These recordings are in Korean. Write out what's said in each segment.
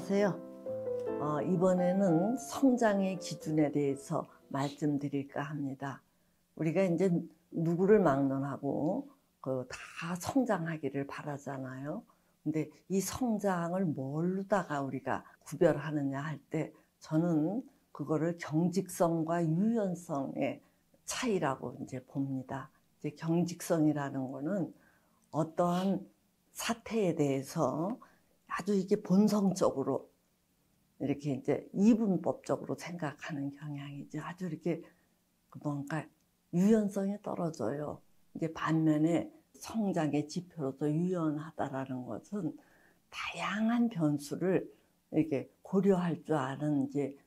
안녕하세요. 이번에는 성장의 기준에 대해서 말씀드릴까 합니다. 우리가 이제 누구를 막론하고 다 성장하기를 바라잖아요. 근데 이 성장을 뭘로다가 우리가 구별하느냐 할 때 저는 그거를 경직성과 유연성의 차이라고 이제 봅니다. 이제 경직성이라는 거는 어떠한 사태에 대해서 아주 이게 본성적으로 이렇게 이제 이분법적으로 생각하는 경향이죠. 아주 이렇게 뭔가 유연성이 떨어져요. 이제 반면에 성장의 지표로서 유연하다라는 것은 다양한 변수를 이렇게 고려할 줄 아는 이제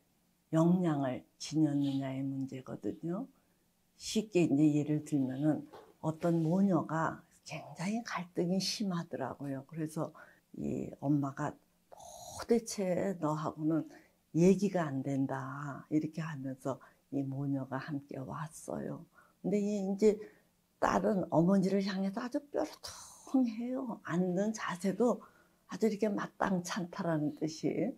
역량을 지녔느냐의 문제거든요. 쉽게 이제 예를 들면은 어떤 모녀가 굉장히 갈등이 심하더라고요. 그래서 이 엄마가 도대체 너하고는 얘기가 안 된다 이렇게 하면서 이 모녀가 함께 왔어요. 근데 이제 딸은 어머니를 향해서 아주 뾰루퉁해요. 앉는 자세도 아주 이렇게 마땅찮다라는 뜻이,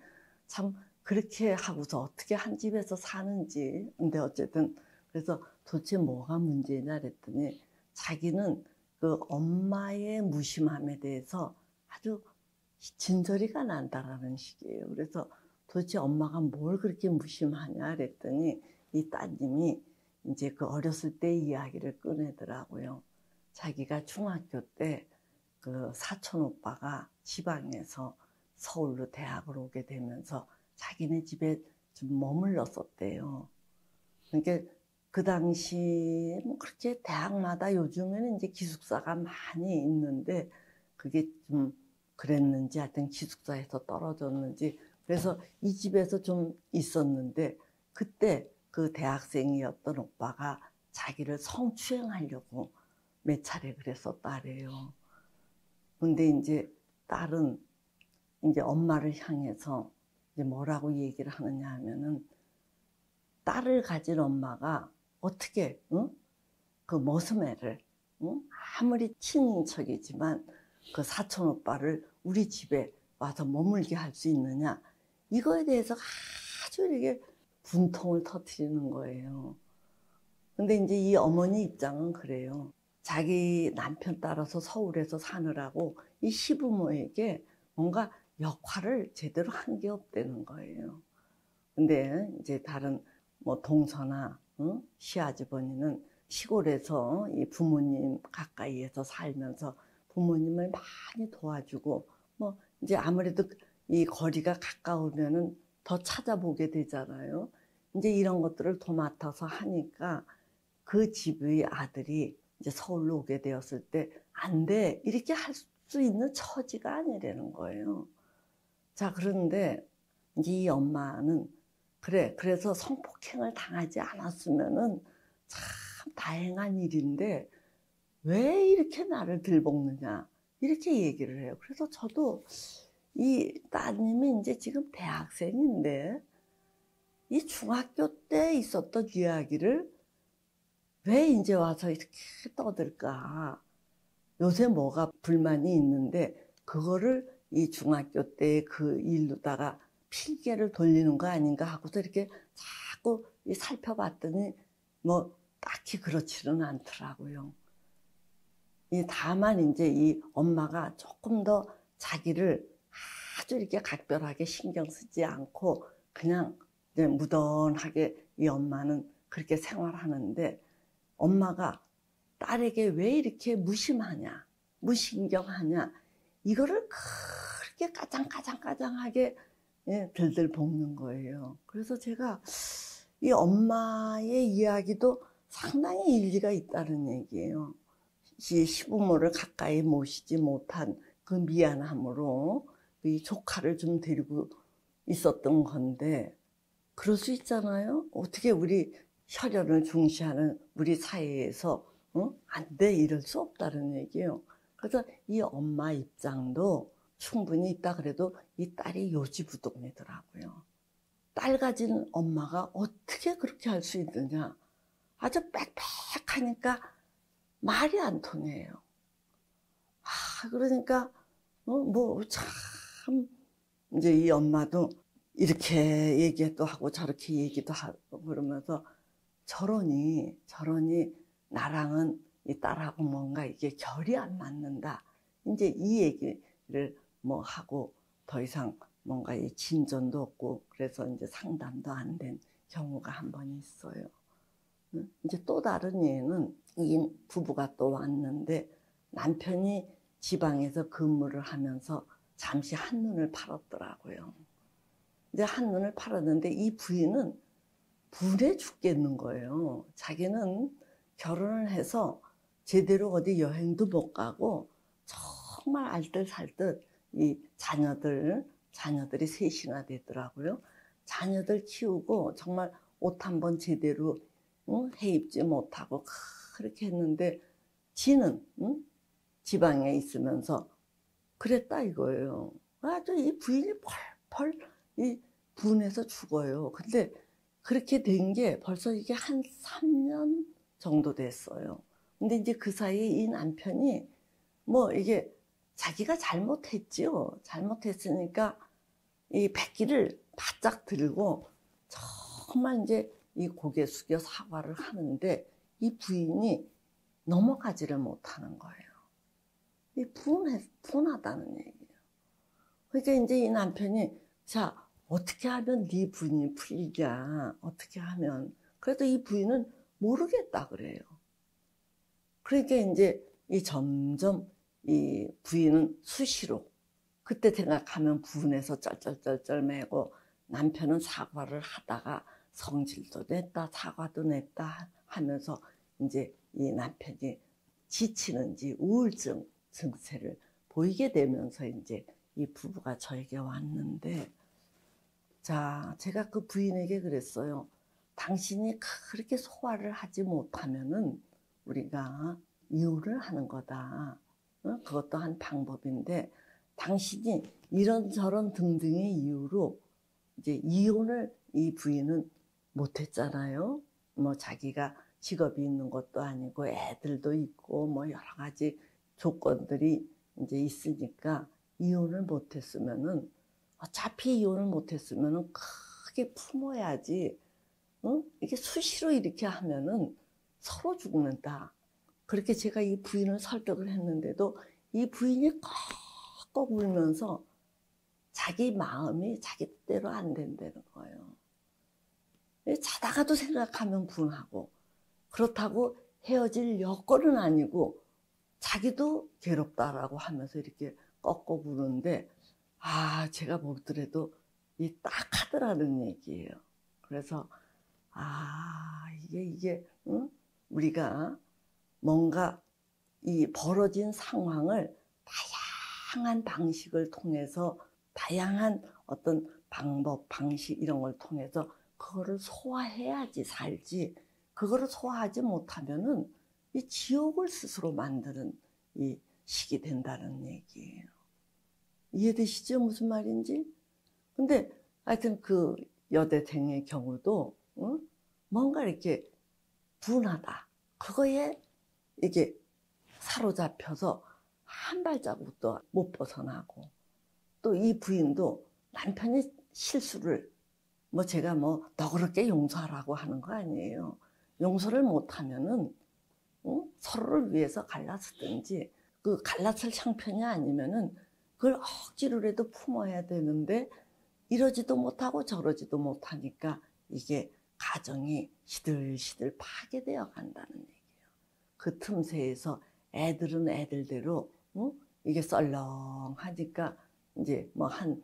참 그렇게 하고서 어떻게 한 집에서 사는지. 근데 어쨌든 그래서 도대체 뭐가 문제냐 그랬더니 자기는 그 엄마의 무심함에 대해서 아주 진저리가 난다라는 식이에요. 그래서 도대체 엄마가 뭘 그렇게 무심하냐 그랬더니 이 따님이 이제 그 어렸을 때 이야기를 꺼내더라고요. 자기가 중학교 때 그 사촌 오빠가 지방에서 서울로 대학을 오게 되면서 자기네 집에 좀 머물렀었대요. 그러니까 그 당시 뭐 그렇게 대학마다 요즘에는 이제 기숙사가 많이 있는데 그게 좀 그랬는지 하여튼 기숙사에서 떨어졌는지 그래서 이 집에서 좀 있었는데 그때 그 대학생이었던 오빠가 자기를 성추행하려고 몇 차례 그랬었다래요. 근데 이제 딸은 이제 엄마를 향해서 이제 뭐라고 얘기를 하느냐 하면은 딸을 가진 엄마가 어떻게 그 머슴애를 아무리 친인척이지만 그 사촌 오빠를 우리 집에 와서 머물게 할 수 있느냐, 이거에 대해서 아주 이렇게 분통을 터뜨리는 거예요. 근데 이제 이 어머니 입장은 그래요. 자기 남편 따라서 서울에서 사느라고 이 시부모에게 뭔가 역할을 제대로 한 게 없다는 거예요. 근데 이제 다른 뭐 동서나 시아주버니는 시골에서 이 부모님 가까이에서 살면서 부모님을 많이 도와주고 뭐 이제 아무래도 이 거리가 가까우면은 더 찾아보게 되잖아요. 이제 이런 것들을 도맡아서 하니까 그 집의 아들이 이제 서울로 오게 되었을 때 안 돼 이렇게 할 수 있는 처지가 아니라는 거예요. 자, 그런데 이제 이 엄마는 그래, 그래서 성폭행을 당하지 않았으면은 참 다행한 일인데 왜 이렇게 나를 들볶느냐 이렇게 얘기를 해요. 그래서 저도 이 따님이 이제 지금 대학생인데 이 중학교 때 있었던 이야기를 왜 이제 와서 이렇게 떠들까? 요새 뭐가 불만이 있는데 그거를 이 중학교 때 그 일로다가 핑계를 돌리는 거 아닌가 하고서 이렇게 자꾸 살펴봤더니 뭐 딱히 그렇지는 않더라고요. 다만 이제 이 엄마가 조금 더 자기를 아주 이렇게 각별하게 신경 쓰지 않고 그냥 이제 무던하게 이 엄마는 그렇게 생활하는데 엄마가 딸에게 왜 이렇게 무심하냐, 무신경하냐, 이거를 그렇게 까장까장하게 들들 볶는 거예요. 그래서 제가 이 엄마의 이야기도 상당히 일리가 있다는 얘기예요. 시부모를 가까이 모시지 못한 그 미안함으로 이 조카를 좀 데리고 있었던 건데 그럴 수 있잖아요. 어떻게 우리 혈연을 중시하는 우리 사회에서 안 돼, 이럴 수 없다는 얘기예요. 그래서 이 엄마 입장도 충분히 있다 그래도 이 딸이 요지부동이더라고요. 딸 가진 엄마가 어떻게 그렇게 할 수 있느냐. 아주 빽빽하니까 말이 안 통해요. 그러니까 뭐 참 이제 이 엄마도 이렇게 얘기도 하고 저렇게 얘기도 하고 그러면서 저러니 나랑은 이 딸하고 뭔가 이게 결이 안 맞는다. 이제 이 얘기를 뭐 하고 더 이상 뭔가 이 진전도 없고 그래서 이제 상담도 안 된 경우가 한 번 있어요. 이제 또 다른 예는 이 부부가 또 왔는데 남편이 지방에서 근무를 하면서 잠시 한눈을 팔았더라고요. 이제 한눈을 팔았는데 이 부인은 분해 죽겠는 거예요. 자기는 결혼을 해서 제대로 어디 여행도 못 가고 정말 알뜰살뜰 이 자녀들이 셋이나 되더라고요. 자녀들 키우고 정말 옷 한 번 제대로 해 입지 못하고 그렇게 했는데 지는 지방에 있으면서 그랬다 이거예요. 아주 이 부인이 펄펄 이 분해서 죽어요. 근데 그렇게 된 게 벌써 이게 한 3년 정도 됐어요. 근데 이제 그 사이에 이 남편이 뭐 이게 자기가 잘못했지요. 잘못했으니까 이 백기를 바짝 들고 정말 이제 이 고개 숙여 사과를 하는데 이 부인이 넘어가지를 못하는 거예요. 이 분하다는 얘기예요. 그러니까 이제 이 남편이 자 어떻게 하면 네 분이 풀리냐 어떻게 하면 그래도 이 부인은 모르겠다 그래요. 그러니까 이제 이 점점 이 부인은 수시로 그때 생각하면 분해서 쩔쩔쩔쩔 매고 남편은 사과를 하다가 성질도 냈다 사과도 냈다 하면서 이제 이 남편이 지치는지 우울증 증세를 보이게 되면서 이제 이 부부가 저에게 왔는데 자 제가 그 부인에게 그랬어요. 당신이 그렇게 소화를 하지 못하면은 우리가 이혼을 하는 거다. 그것도 한 방법인데 당신이 이런저런 등등의 이유로 이제 이혼을 이 부인은 못했잖아요. 뭐 자기가 직업이 있는 것도 아니고 애들도 있고 뭐 여러 가지 조건들이 이제 있으니까 이혼을 못했으면은 어차피 이혼을 못했으면은 크게 품어야지. 이게 수시로 이렇게 하면은 서로 죽는다. 그렇게 제가 이 부인을 설득을 했는데도 이 부인이 꺽꺽 울면서 자기 마음이 자기 뜻대로 안 된다는 거예요. 자다가도 생각하면 분하고 그렇다고 헤어질 여건은 아니고 자기도 괴롭다라고 하면서 이렇게 꺽꺽 우는데 아 제가 보더라도 이 딱하더라는 얘기예요. 그래서 아 이게 우리가 뭔가 이 벌어진 상황을 다양한 방식을 통해서 다양한 어떤 방법, 방식 이런 걸 통해서 그거를 소화해야지 살지. 그거를 소화하지 못하면은 이 지옥을 스스로 만드는 이 식이 된다는 얘기예요. 이해되시죠? 무슨 말인지? 근데 하여튼 그 여대생의 경우도 뭔가 이렇게 분하다. 그거에 이게 사로잡혀서 한 발자국도 못 벗어나고 또 이 부인도 남편이 실수를 뭐 제가 뭐 너그럽게 용서하라고 하는 거 아니에요. 용서를 못하면은 서로를 위해서 갈라서든지 그 갈라설 형편이 아니면은 그걸 억지로라도 품어야 되는데 이러지도 못하고 저러지도 못하니까 이게 가정이 시들시들 파괴되어 간다는 얘기예요. 그 틈새에서 애들은 애들대로 이게 썰렁하니까 이제 뭐 한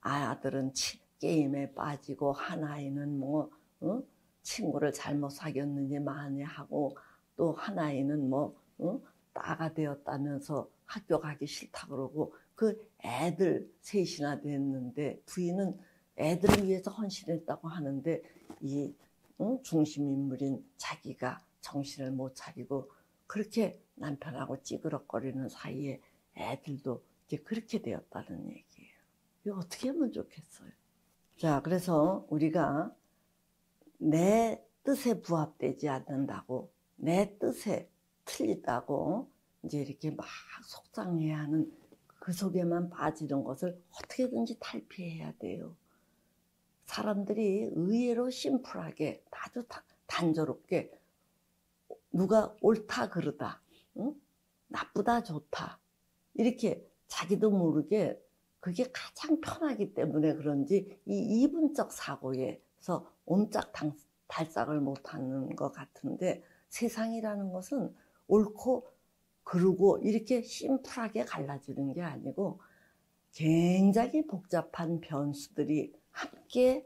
아들은 게임에 빠지고 한 아이는 뭐 친구를 잘못 사귀었는지 많이 하고 또 한 아이는 뭐 따가 되었다면서 학교 가기 싫다 그러고 그 애들 셋이나 됐는데 부인은 애들을 위해서 헌신했다고 하는데 이 중심 인물인 자기가 정신을 못 차리고 그렇게 남편하고 찌그럭거리는 사이에 애들도 이제 그렇게 되었다는 얘기예요. 이거 어떻게 하면 좋겠어요? 자, 그래서 우리가 내 뜻에 부합되지 않는다고, 내 뜻에 틀리다고 이제 이렇게 막 속상해하는 그 속에만 빠지는 것을 어떻게든지 탈피해야 돼요. 사람들이 의외로 심플하게 아주 단조롭게 누가 옳다 그르다, 응? 나쁘다 좋다 이렇게 자기도 모르게 그게 가장 편하기 때문에 그런지 이 이분적 사고에서 옴짝달싹을 못하는 것 같은데, 세상이라는 것은 옳고 그르고 이렇게 심플하게 갈라지는 게 아니고 굉장히 복잡한 변수들이 함께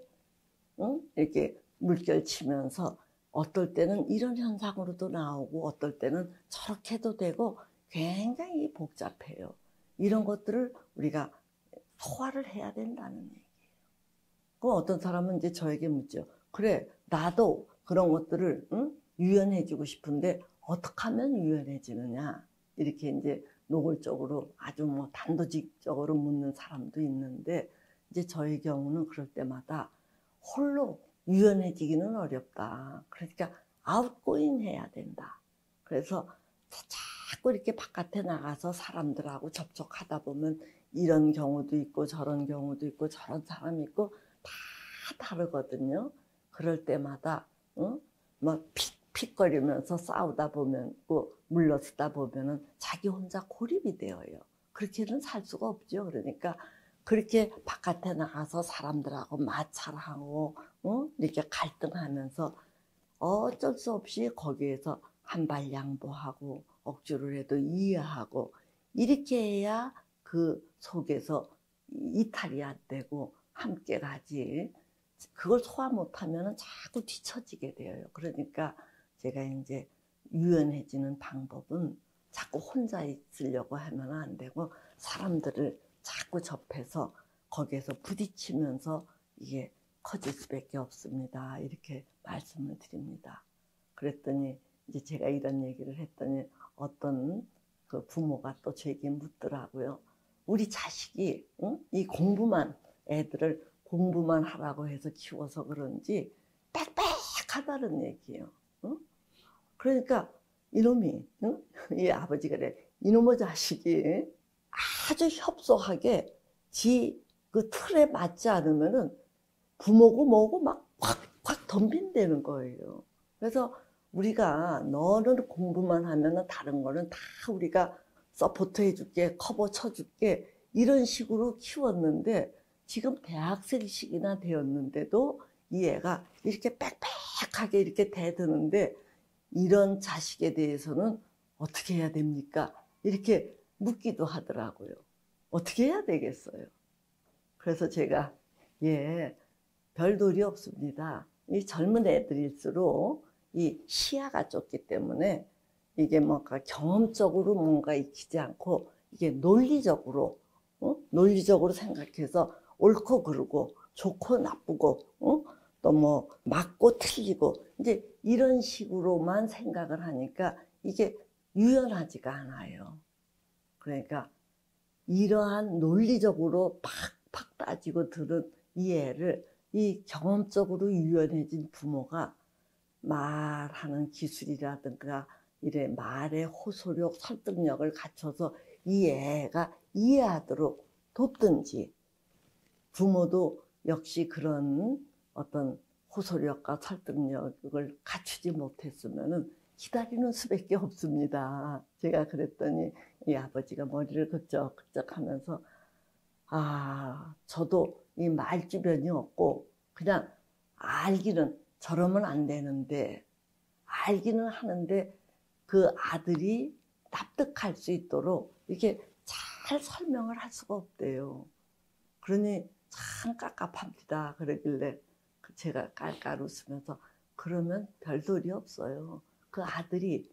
이렇게 물결치면서 어떨 때는 이런 현상으로도 나오고 어떨 때는 저렇게도 되고 굉장히 복잡해요. 이런 것들을 우리가 소화를 해야 된다는 얘기예요. 그럼 어떤 사람은 이제 저에게 묻죠. 그래, 나도 그런 것들을 유연해지고 싶은데 어떻게 하면 유연해지느냐? 이렇게 이제 노골적으로 아주 뭐 단도직적으로 묻는 사람도 있는데, 이제 저의 경우는 그럴 때마다 홀로 유연해지기는 어렵다. 그러니까 아웃고잉 해야 된다. 그래서 자꾸 이렇게 바깥에 나가서 사람들하고 접촉하다 보면 이런 경우도 있고 저런 경우도 있고 저런 사람이 있고 다 다르거든요. 그럴 때마다 막 픽픽거리면서 싸우다 보면 물러서다 보면은 자기 혼자 고립이 되어요. 그렇게는 살 수가 없죠. 그러니까 그렇게 바깥에 나가서 사람들하고 마찰하고 이렇게 갈등하면서 어쩔 수 없이 거기에서 한발 양보하고 억지로 해도 이해하고 이렇게 해야 그 속에서 이탈이 안 되고 함께 가지. 그걸 소화 못하면 자꾸 뒤처지게 돼요. 그러니까 제가 이제 유연해지는 방법은 자꾸 혼자 있으려고 하면 안 되고 사람들을 자꾸 접해서 거기에서 부딪히면서 이게 커질 수밖에 없습니다. 이렇게 말씀을 드립니다. 그랬더니 이제 제가 이런 얘기를 했더니 어떤 그 부모가 또 제게 묻더라고요. 우리 자식이 이 애들을 공부만 하라고 해서 키워서 그런지 빽빽하다는 얘기예요. 그러니까 이놈이 이 아버지가 그래, 이놈의 자식이 아주 협소하게 지 그 틀에 맞지 않으면은 부모고 뭐고 막 확 덤빈다는 거예요. 그래서 우리가 너는 공부만 하면은 다른 거는 다 우리가 서포트 해줄게, 커버 쳐줄게 이런 식으로 키웠는데 지금 대학생식이나 되었는데도 이 애가 이렇게 빽빽하게 이렇게 대드는데 이런 자식에 대해서는 어떻게 해야 됩니까? 이렇게 묻기도 하더라고요. 어떻게 해야 되겠어요? 그래서 제가 별도리 없습니다. 이 젊은 애들일수록 이 시야가 좁기 때문에 이게 뭔가 경험적으로 뭔가 익히지 않고 이게 논리적으로 생각해서 옳고 그르고 좋고 나쁘고 또 뭐 맞고 틀리고 이제 이런 식으로만 생각을 하니까 이게 유연하지가 않아요. 그러니까 이러한 논리적으로 팍팍 따지고 들은 이 애를 이 경험적으로 유연해진 부모가 말하는 기술이라든가 이래 말의 호소력, 설득력을 갖춰서 이 애가 이해하도록 돕든지, 부모도 역시 그런 어떤 호소력과 설득력을 갖추지 못했으면은 기다리는 수밖에 없습니다. 제가 그랬더니 이 아버지가 머리를 긁적긁적 하면서 저도 이 말주변이 없고 그냥 알기는 저러면 안 되는데 알기는 하는데 그 아들이 납득할 수 있도록 이렇게 잘 설명을 할 수가 없대요. 그러니 참 깝깝합니다. 그러길래 제가 깔깔 웃으면서 그러면 별도리 없어요. 그 아들이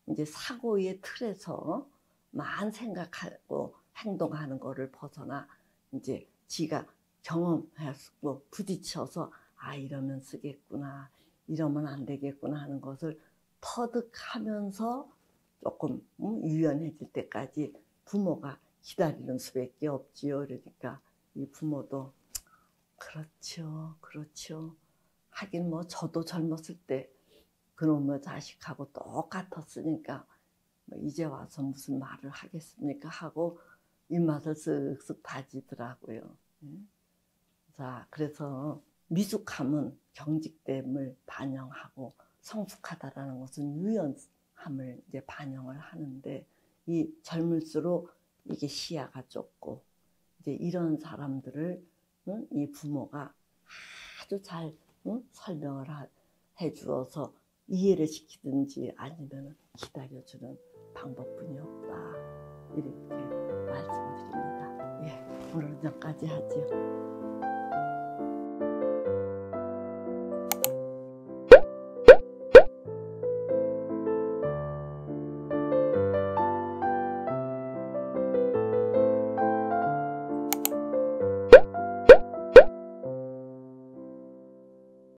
이제 사고의 틀에서만 생각하고 행동하는 거를 벗어나 이제 지가 경험하고 부딪혀서 이러면 쓰겠구나, 이러면 안 되겠구나 하는 것을 터득하면서 조금 유연해질 때까지 부모가 기다리는 수밖에 없지요. 그러니까 이 부모도 그렇죠. 하긴 뭐 저도 젊었을 때 그놈의 자식하고 똑같았으니까 뭐 이제 와서 무슨 말을 하겠습니까 하고 입맛을 쓱쓱 다지더라고요. 자, 그래서 미숙함은 경직됨을 반영하고 성숙하다라는 것은 유연함을 이제 반영을 하는데 이 젊을수록 이게 시야가 좁고 이제 이런 사람들을 이 부모가 아주 잘 설명을 해 주어서 이해를 시키든지 아니면 기다려주는 방법뿐이 없다. 이렇게 말씀드립니다. 예, 오늘은 여기까지 하죠.